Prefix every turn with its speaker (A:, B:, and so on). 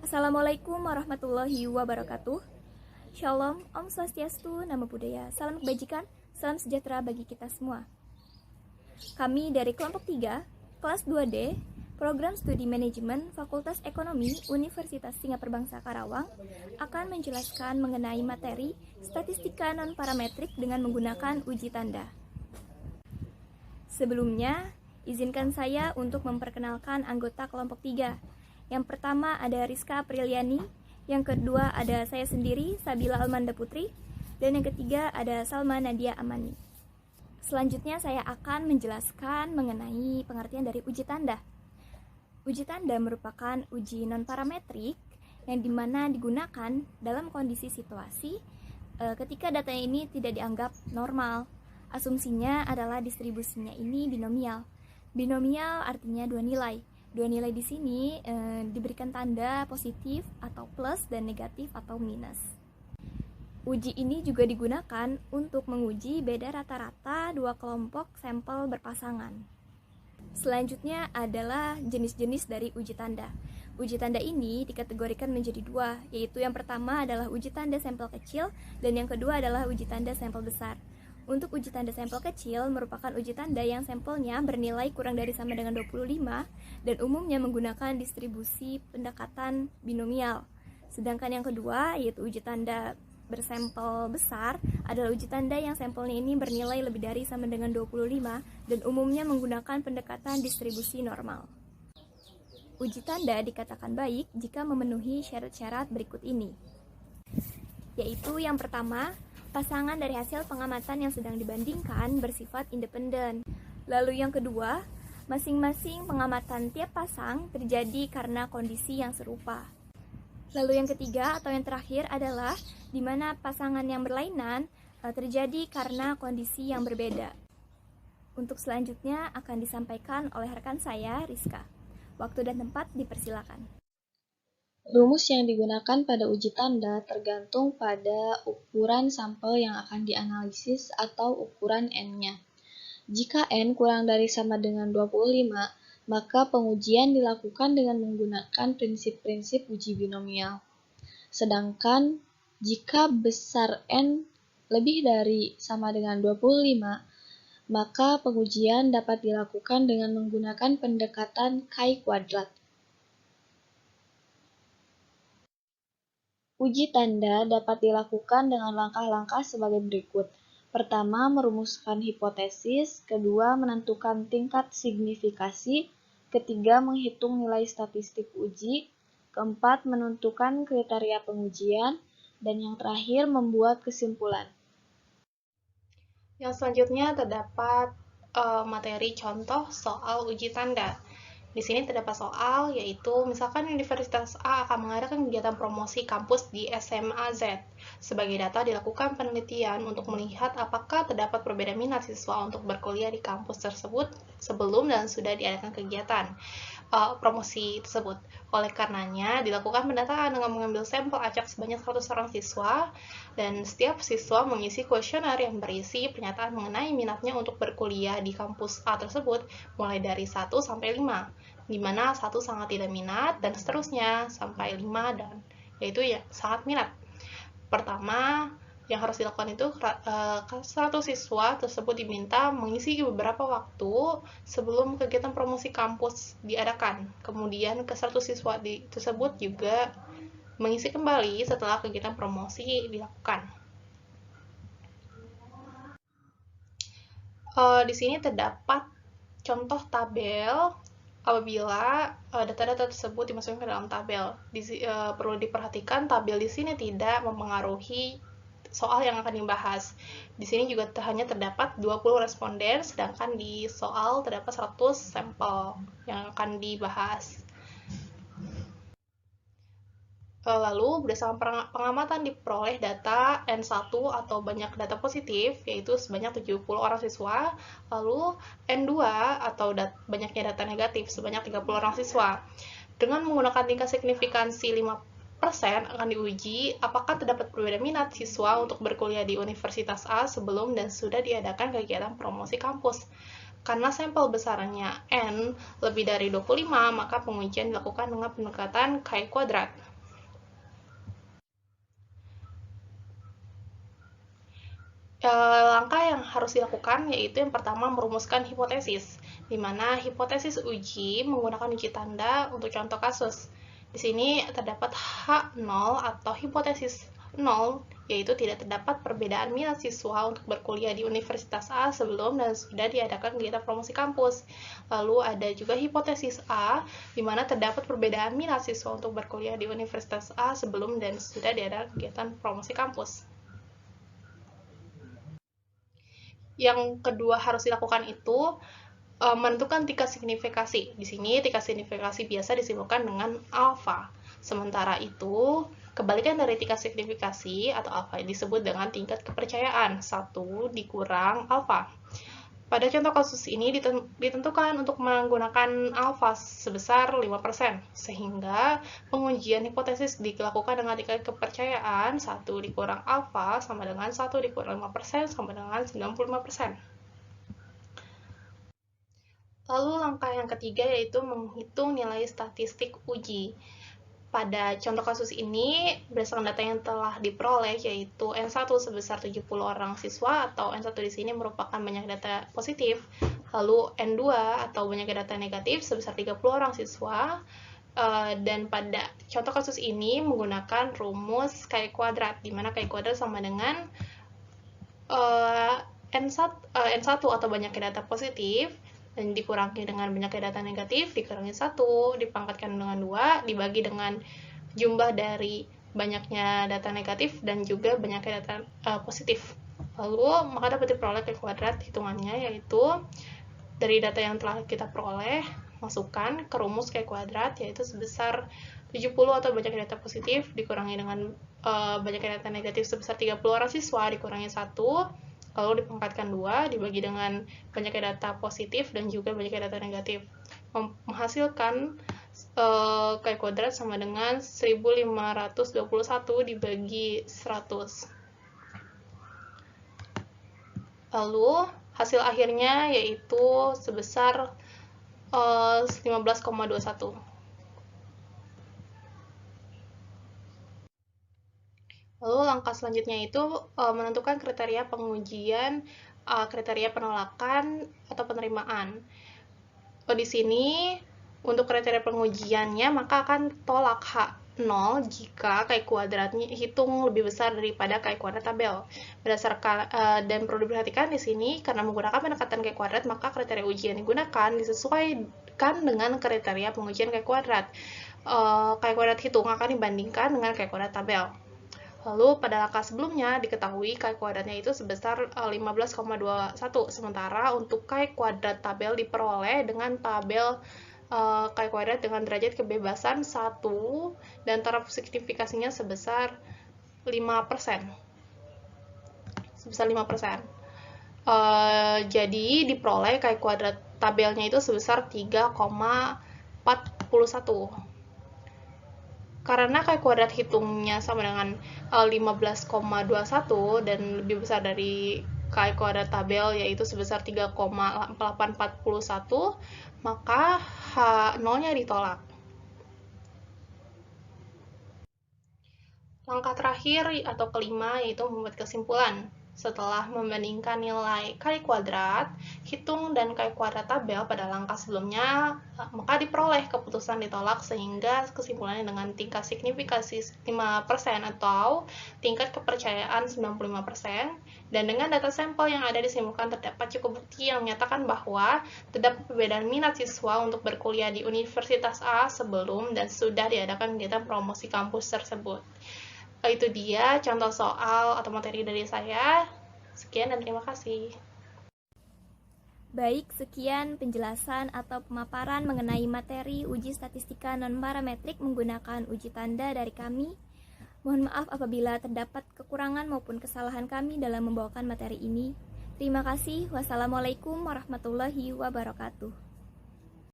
A: Assalamualaikum warahmatullahi wabarakatuh. Shalom, Om Swastiastu, Namo Buddhaya, salam kebajikan, salam sejahtera bagi kita semua. Kami dari kelompok 3, kelas 2D, Program Studi Manajemen Fakultas Ekonomi Universitas Singapura Bangsa Karawang akan menjelaskan mengenai materi statistika non-parametrik dengan menggunakan uji tanda. Sebelumnya, izinkan saya untuk memperkenalkan anggota kelompok 3. Yang pertama ada Rizka Apriliani, yang kedua ada saya sendiri, Sabila Almanda Putri, dan yang ketiga ada Salma Nadia Amani. Selanjutnya saya akan menjelaskan mengenai pengertian dari uji tanda. Uji tanda merupakan uji non-parametrik yang dimana digunakan dalam kondisi situasi ketika data ini tidak dianggap normal. Asumsinya adalah distribusinya ini binomial. Binomial artinya dua nilai. Dua nilai di sini diberikan tanda positif atau plus dan negatif atau minus. Uji ini juga digunakan untuk menguji beda rata-rata dua kelompok sampel berpasangan. Selanjutnya adalah jenis-jenis dari uji tanda. Uji tanda ini dikategorikan menjadi dua, yaitu yang pertama adalah uji tanda sampel kecil dan yang kedua adalah uji tanda sampel besar. Untuk uji tanda sampel kecil merupakan uji tanda yang sampelnya bernilai kurang dari sama dengan 25 dan umumnya menggunakan distribusi pendekatan binomial. Sedangkan yang kedua yaitu uji tanda bersampel besar adalah uji tanda yang sampelnya ini bernilai lebih dari sama dengan 25 dan umumnya menggunakan pendekatan distribusi normal. Uji tanda dikatakan baik jika memenuhi syarat-syarat berikut ini, yaitu yang pertama, pasangan dari hasil pengamatan yang sedang dibandingkan bersifat independen. Lalu yang kedua, masing-masing pengamatan tiap pasang terjadi karena kondisi yang serupa. Lalu yang ketiga atau yang terakhir adalah di mana pasangan yang berlainan terjadi karena kondisi yang berbeda. Untuk selanjutnya akan disampaikan oleh rekan saya, Rizka. Waktu dan tempat dipersilakan.
B: Rumus yang digunakan pada uji tanda tergantung pada ukuran sampel yang akan dianalisis atau ukuran N-nya. Jika N kurang dari sama dengan 25, maka pengujian dilakukan dengan menggunakan prinsip-prinsip uji binomial. Sedangkan jika besar N lebih dari sama dengan 25, maka pengujian dapat dilakukan dengan menggunakan pendekatan chi kuadrat. Uji tanda dapat dilakukan dengan langkah-langkah sebagai berikut. Pertama, merumuskan hipotesis. Kedua, menentukan tingkat signifikasi. Ketiga, menghitung nilai statistik uji. Keempat, menentukan kriteria pengujian. Dan yang terakhir, membuat kesimpulan.
C: Yang selanjutnya terdapat materi contoh soal uji tanda. Di sini terdapat soal, yaitu misalkan Universitas A akan mengadakan kegiatan promosi kampus di SMA Z. Sebagai data dilakukan penelitian untuk melihat apakah terdapat perbedaan minat siswa untuk berkuliah di kampus tersebut sebelum dan sudah diadakan kegiatan promosi tersebut. Oleh karenanya, dilakukan pendataan dengan mengambil sampel acak sebanyak 100 orang siswa, dan setiap siswa mengisi kuesioner yang berisi pernyataan mengenai minatnya untuk berkuliah di kampus A tersebut, mulai dari 1 sampai 5, di mana 1 sangat tidak minat, dan seterusnya sampai 5, dan yaitu ya sangat minat. Pertama, yang harus dilakukan itu 100 siswa tersebut diminta mengisi beberapa waktu sebelum kegiatan promosi kampus diadakan. Kemudian ke 100 siswa tersebut juga mengisi kembali setelah kegiatan promosi dilakukan. Di sini terdapat contoh tabel apabila data-data tersebut dimasukkan ke dalam tabel. Perlu diperhatikan tabel di sini tidak mempengaruhi soal yang akan dibahas. Di sini juga hanya terdapat 20 responden, sedangkan di soal terdapat 100 sampel yang akan dibahas. Lalu, berdasarkan pengamatan diperoleh data N1 atau banyak data positif, yaitu sebanyak 70 orang siswa. Lalu, N2 atau banyaknya data negatif, sebanyak 30 orang siswa. Dengan menggunakan tingkat signifikansi 5% akan diuji apakah terdapat perbedaan minat siswa untuk berkuliah di Universitas A sebelum dan sudah diadakan kegiatan promosi kampus. Karena sampel besarnya N lebih dari 25, maka pengujian dilakukan dengan pendekatan chi kuadrat. Langkah yang harus dilakukan yaitu yang pertama merumuskan hipotesis, di mana hipotesis uji menggunakan uji tanda untuk contoh kasus. Di sini terdapat H0 atau hipotesis 0, yaitu tidak terdapat perbedaan minat siswa untuk berkuliah di Universitas A sebelum dan sudah diadakan kegiatan promosi kampus. Lalu ada juga hipotesis A, di mana terdapat perbedaan minat siswa untuk berkuliah di Universitas A sebelum dan sudah diadakan kegiatan promosi kampus. Yang kedua harus dilakukan itu menentukan tingkat signifikasi. Di sini tingkat signifikasi biasa disebutkan dengan alfa. Sementara itu, kebalikan dari tingkat signifikasi atau alfa disebut dengan tingkat kepercayaan, 1 dikurang alfa. Pada contoh kasus ini ditentukan untuk menggunakan alfa sebesar 5%, sehingga pengujian hipotesis dilakukan dengan tingkat kepercayaan 1 dikurang alfa sama dengan 1 dikurang 5% sama dengan 95%. Lalu langkah yang ketiga yaitu menghitung nilai statistik uji. Pada contoh kasus ini, berdasarkan data yang telah diperoleh, yaitu N1 sebesar 70 orang siswa, atau N1 di sini merupakan banyak data positif, lalu N2 atau banyak data negatif sebesar 30 orang siswa, dan pada contoh kasus ini menggunakan rumus Chi kuadrat, di mana Chi kuadrat sama dengan N1 atau banyak data positif, dan dikurangi dengan banyaknya data negatif, dikurangi 1, dipangkatkan dengan 2, dibagi dengan jumlah dari banyaknya data negatif dan juga banyaknya data positif. Lalu, maka dapat diperoleh Chi kuadrat hitungannya, yaitu dari data yang telah kita peroleh, masukkan ke rumus Chi kuadrat, yaitu sebesar 70 atau banyaknya data positif, dikurangi dengan banyaknya data negatif sebesar 30 orang siswa, dikurangi 1, lalu dipangkatkan 2, dibagi dengan banyaknya data positif dan juga banyaknya data negatif, menghasilkan Chi kuadrat sama dengan 1521 dibagi 100. Lalu hasil akhirnya yaitu sebesar 15,21. Lalu langkah selanjutnya itu menentukan kriteria pengujian, kriteria penolakan atau penerimaan. Di sini untuk kriteria pengujiannya maka akan tolak H0 jika Chi kuadratnya hitung lebih besar daripada Chi kuadrat tabel. Berdasarkan dan perlu diperhatikan di sini karena menggunakan pendekatan Chi kuadrat maka kriteria ujian yang digunakan disesuaikan dengan kriteria pengujian Chi kuadrat. Chi kuadrat hitung akan dibandingkan dengan Chi kuadrat tabel. Lalu pada langkah sebelumnya diketahui Chi kuadratnya itu sebesar 15,21, sementara untuk Chi kuadrat tabel diperoleh dengan tabel Chi kuadrat dengan derajat kebebasan 1 dan taraf signifikasinya sebesar 5%. Sebesar 5%. Jadi diperoleh Chi kuadrat tabelnya itu sebesar 3,41. Karena Chi kuadrat hitungnya sama dengan 15,21 dan lebih besar dari Chi kuadrat tabel yaitu sebesar 3,841, maka H0-nya ditolak. Langkah terakhir atau kelima yaitu membuat kesimpulan. Setelah membandingkan nilai Chi kuadrat, hitung dan Chi kuadrat tabel pada langkah sebelumnya, maka diperoleh keputusan ditolak sehingga kesimpulannya dengan tingkat signifikasi 5% atau tingkat kepercayaan 95%, dan dengan data sampel yang ada disimpulkan terdapat cukup bukti yang menyatakan bahwa terdapat perbedaan minat siswa untuk berkuliah di Universitas A sebelum dan sudah diadakan kegiatan promosi kampus tersebut. Itu dia contoh soal atau materi dari saya. Sekian dan terima kasih.
A: Baik, sekian penjelasan atau pemaparan mengenai materi uji statistika non-parametrik menggunakan uji tanda dari kami. Mohon maaf apabila terdapat kekurangan maupun kesalahan kami dalam membawakan materi ini. Terima kasih. Wassalamualaikum warahmatullahi wabarakatuh.